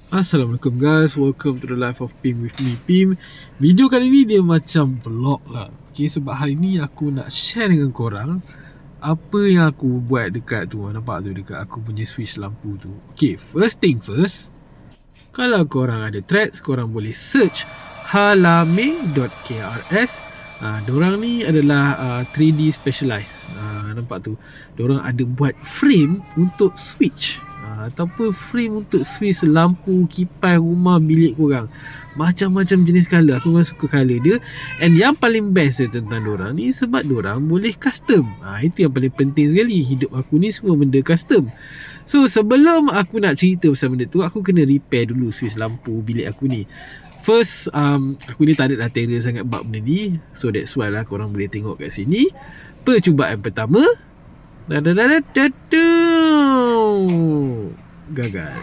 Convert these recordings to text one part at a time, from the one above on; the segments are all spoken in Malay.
Assalamualaikum guys, welcome to the life of Pim with me Pim. Video kali ni dia macam vlog lah. Okay, sebab hari ni aku nak share dengan korang apa yang aku buat dekat tu. Nampak tu dekat aku punya switch lampu tu. Okay, first thing first, kalau korang ada threads, korang boleh search halame.krs. Diorang ni adalah 3D specialized. Nampak tu, diorang ada buat frame untuk switch ataupun frame untuk switch lampu, kipas rumah, bilik korang. Macam-macam jenis colour. Aku memang suka colour dia. And yang paling best tentang diorang ni, sebab diorang boleh custom. Itu yang paling penting sekali. Hidup aku ni semua benda custom. So sebelum aku nak cerita pasal benda tu, aku kena repair dulu switch lampu bilik aku ni. First, aku ni tak ada dah terror sangat bab benda ni. So that's why lah korang boleh tengok kat sini. Percubaan pertama, gagal.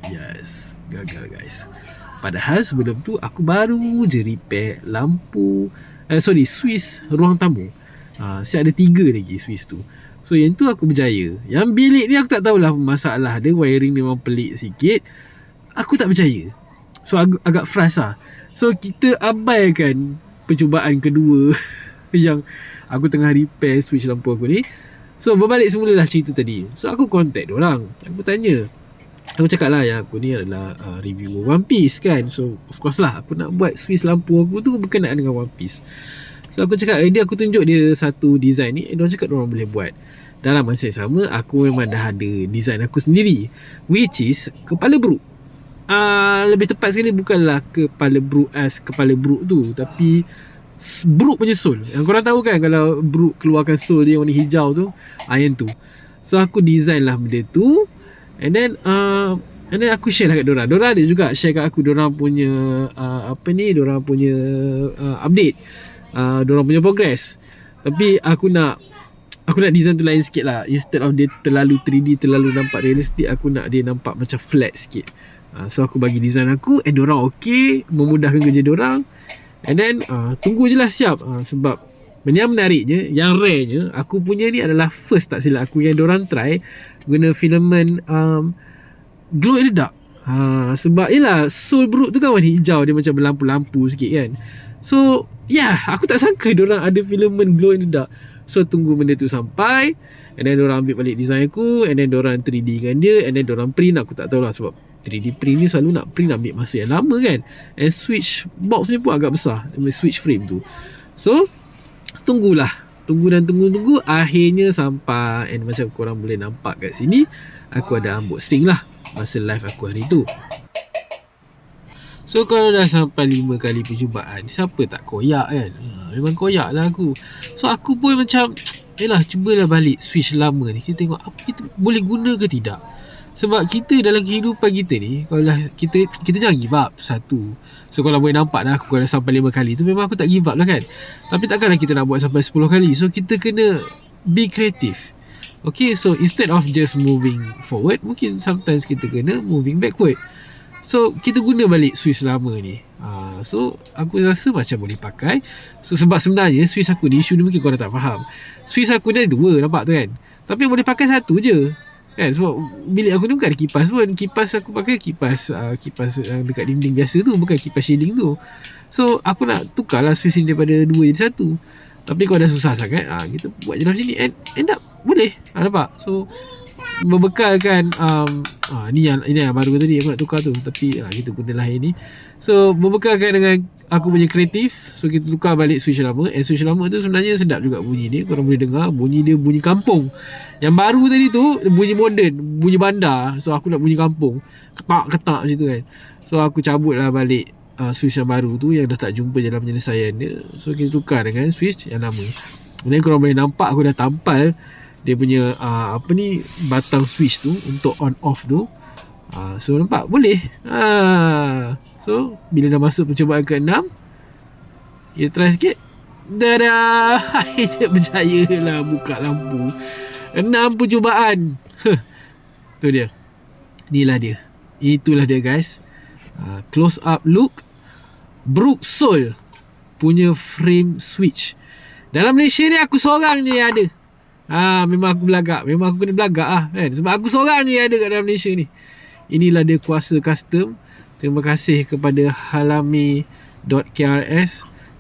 Yes, gagal guys. Padahal sebelum tu aku baru je repair lampu, switch ruang tamu. Siap ada 3 lagi switch tu. So yang tu aku berjaya. Yang bilik ni aku tak tahulah masalah dia, wiring memang pelik sikit. Aku tak percaya. So agak frust lah. So kita abaikan percubaan kedua yang aku tengah repair switch lampu aku ni. So berbalik semula lah cerita tadi. So aku contact diorang. Aku tanya, aku cakap lah yang aku ni adalah reviewer One Piece kan. So of course lah aku nak buat switch lampu aku tu berkenaan dengan One Piece. So aku cakap, aku tunjuk dia satu design ni. Diorang cakap diorang boleh buat. Dalam masa yang sama, aku memang dah ada design aku sendiri, which is kepala Brook. Lebih tepat sekali bukanlah kepala Brook as kepala Brook tu, tapi Brook punya soul. Yang korang tahu kan, kalau Brook keluarkan soul dia warna hijau tu, yang tu. So aku design lah benda tu. And then aku share lah kat diorang. Diorang ada juga share kat aku diorang punya diorang punya update, diorang punya progress. Tapi aku nak design tu lain sikit lah. Instead of dia terlalu 3D, terlalu nampak realistik, aku nak dia nampak macam flat sikit. So aku bagi design aku, and diorang okay, memudahkan kerja diorang. And then tunggu je lah siap. Sebab yang menariknya, yang rarenya, aku punya ni adalah first tak silap aku yang diorang try guna filament glow in the dark. Sebab yelah, soul Brook tu kan warna hijau, dia macam berlampu-lampu sikit kan. So aku tak sangka diorang ada filament glow in the dark. So tunggu benda tu sampai, and then diorang ambil balik design aku, and then diorang 3D kan dia, and then diorang print. Aku tak tahulah sebab 3D print ni selalu nak print ambil masa yang lama kan. And switch box ni pun agak besar, switch frame tu. So tunggu. Akhirnya sampai, and macam korang boleh nampak kat sini, aku ada unboxing lah masa live aku hari tu. So kalau dah sampai 5 kali percubaan, siapa tak koyak kan? Memang koyak lah aku. So aku pun macam, cubalah balik switch lama ni, kita tengok apa kita boleh guna ke tidak. Sebab kita dalam kehidupan kita ni, kalau kita jangan give up tu satu. So kalau boleh nampak dah, aku kalau sampai 5 kali tu, memang aku tak give up lah kan. Tapi takkanlah kita nak buat sampai 10 kali. So kita kena be creative. Okay, so instead of just moving forward, mungkin sometimes kita kena moving backward. So kita guna balik switch lama ni. So aku rasa macam boleh pakai. So sebab sebenarnya switch aku ni, isu ni mungkin korang tak faham. Switch aku ni ada 2, nampak tu kan. Tapi boleh pakai satu je kan, sebab bilik aku ni bukan ada kipas pun. Kipas aku pakai kipas dekat dinding biasa tu, bukan kipas shielding tu. So aku nak tukar lah switch ni daripada 2 jadi 1. Tapi kalau dah susah sangat, kita buat je dalam sini, and end up boleh. Nampak? So berbekalkan ni yang baru tadi aku nak tukar tu, tapi kita gunalah ini. So berbekalkan dengan aku punya kreatif, so kita tukar balik switch lama. And switch lama tu sebenarnya sedap juga bunyi dia. Korang boleh dengar bunyi dia, bunyi kampung. Yang baru tadi tu bunyi moden, bunyi bandar. So aku nak bunyi kampung, ketak-ketak macam tu kan. So aku cabut lah balik switch yang baru tu, yang dah tak jumpa dalam penyelesaian dia. So kita tukar dengan switch yang lama. Dan korang boleh nampak aku dah tampal dia punya batang switch tu untuk on off tu. So nampak boleh. So bila dah masuk percubaan ke-6, kita try sikit. Dadah. Dia berjaya lah buka lampu. 6 percubaan. Tu dia. Inilah dia. Itulah dia guys. Close up look Brook Soul punya frame switch. Dalam Malaysia ni aku seorang je yang ada. Memang aku belagak. Memang aku kena belagak lah kan. Sebab aku seorang je yang ada kat dalam Malaysia ni. Inilah dia kuasa custom. Terima kasih kepada halami.krs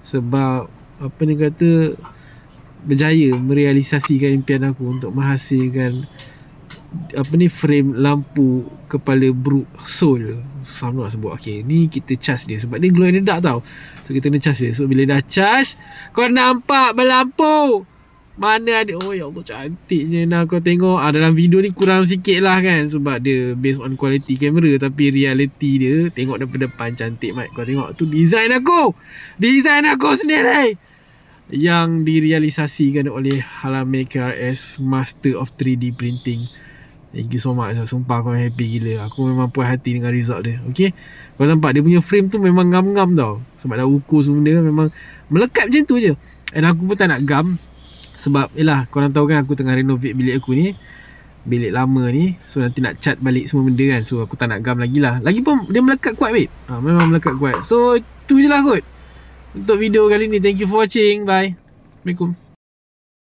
sebab apa ni kata berjaya merealisasikan impian aku untuk menghasilkan apa ni frame lampu kepala Brook Soul. Susah nak sebut. Okay, ni kita charge dia sebab dia glow in the dark tau. So kita kena charge dia. So bila dah charge, kau nampak berlampu. Mana ada. Oh ya Allah, cantiknya. Nah kau tengok dalam video ni kurang sikit lah kan, sebab dia based on quality kamera. Tapi reality dia tengok daripada depan cantik mat. Kau tengok tu design aku sendiri yang direalisasikan oleh Halami KRS, Master of 3D Printing. Thank you so much. Sumpah aku happy gila. Aku memang puas hati dengan result dia. Okay, kau nampak dia punya frame tu memang ngam-ngam tau. Sebab dah ukur semua dia memang melekat macam tu je. And aku pun tak nak gam. Sebab yelah, korang tahu kan aku tengah renovate bilik aku ni, bilik lama ni. So nanti nak cat balik semua benda kan. So aku tak nak gam lagi lah. Lagipun dia melekat kuat babe. Memang melekat kuat. So tu je lah kot untuk video kali ni. Thank you for watching. Bye. Assalamualaikum.